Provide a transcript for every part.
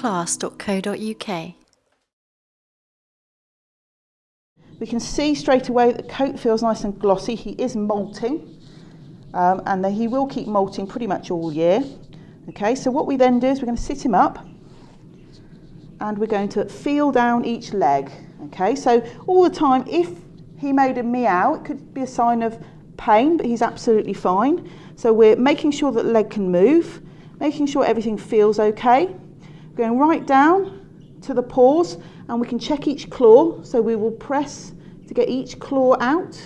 AnimalClass.co.uk. We can see straight away that the coat feels nice and glossy. He is molting, and he will keep molting pretty much all year. Okay, so what we then do is we're going to sit him up and we're going to feel down each leg. Okay, so all the time, if he made a meow, it could be a sign of pain, but he's absolutely fine. So we're making sure that the leg can move, making sure everything feels okay. We're going right down to the paws, and we can check each claw. So we will press to get each claw out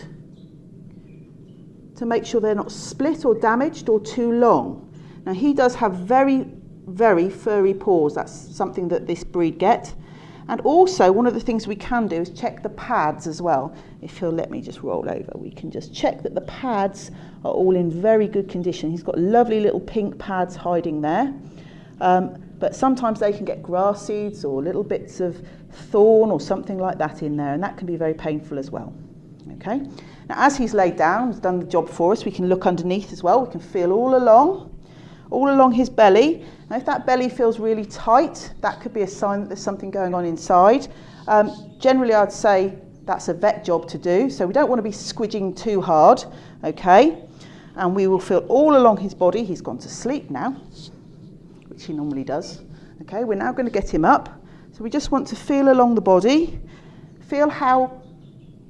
to make sure they're not split or damaged or too long. Now he does have very, very furry paws. That's something that this breed get. And also one of the things we can do is check the pads as well. If he'll let me just roll over, we can just check that the pads are all in very good condition. He's got lovely little pink pads hiding there. But sometimes they can get grass seeds or little bits of thorn or something like that in there, and that can be very painful as well. Okay. Now as he's laid down, he's done the job for us, we can look underneath as well. We can feel all along his belly. Now if that belly feels really tight, that could be a sign that there's something going on inside. Generally I'd say that's a vet job to do, so we don't want to be squidging too hard. Okay. And we will feel all along his body. He's gone to sleep now, which he normally does. Okay, we're now going to get him up. So we just want to feel along the body, feel how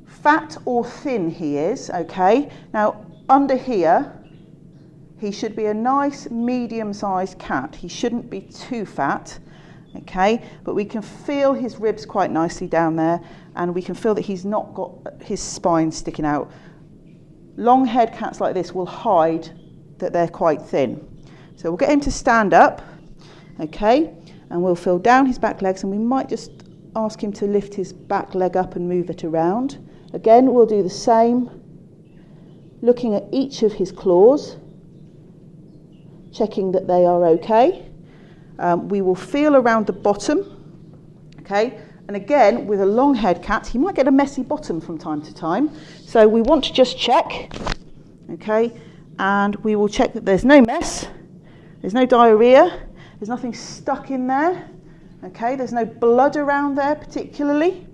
fat or thin he is. Okay, now under here, he should be a nice medium-sized cat. He shouldn't be too fat. Okay, but we can feel his ribs quite nicely down there, and we can feel that he's not got his spine sticking out. Long-haired cats like this will hide that they're quite thin. So we'll get him to stand up, okay, and we'll feel down his back legs, and we might just ask him to lift his back leg up and move it around. Again, we'll do the same, looking at each of his claws, checking that they are okay. We will feel around the bottom, okay, and again, with a long-haired cat, he might get a messy bottom from time to time, so we want to just check, okay, and we will check that there's no mess, there's no diarrhea, there's nothing stuck in there, okay, there's no blood around there particularly.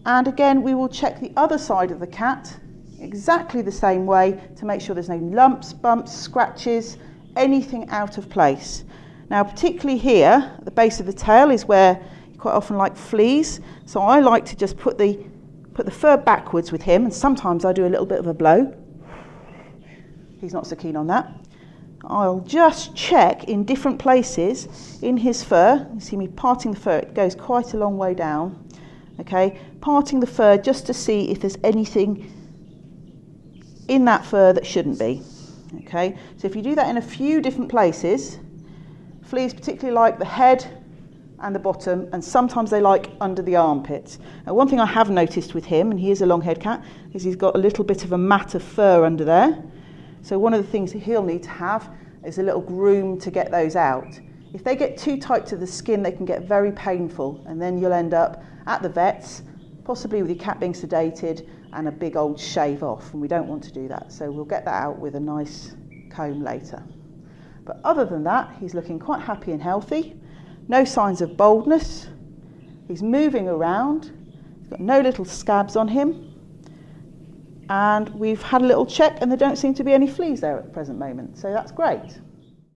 And again, we will check the other side of the cat exactly the same way to make sure there's no lumps, bumps, scratches, anything out of place. Now, particularly here, at the base of the tail is where you quite often like fleas, so I like to just put the fur backwards with him, and sometimes I do a little bit of a blow. He's not so keen on that. I'll just check in different places in his fur. You see me parting the fur, it goes quite a long way down. Okay, parting the fur just to see if there's anything in that fur that shouldn't be. Okay, so if you do that in a few different places, fleas particularly like the head and the bottom, and sometimes they like under the armpits. Now, one thing I have noticed with him, and he is a long-haired cat, is he's got a little bit of a mat of fur under there. So one of the things that he'll need to have is a little groom to get those out. If they get too tight to the skin, they can get very painful, and then you'll end up at the vet's, possibly with your cat being sedated and a big old shave off, and we don't want to do that. So we'll get that out with a nice comb later. But other than that, he's looking quite happy and healthy. No signs of boldness. He's moving around. He's got no little scabs on him. And we've had a little check, and there don't seem to be any fleas there at the present moment, so that's great.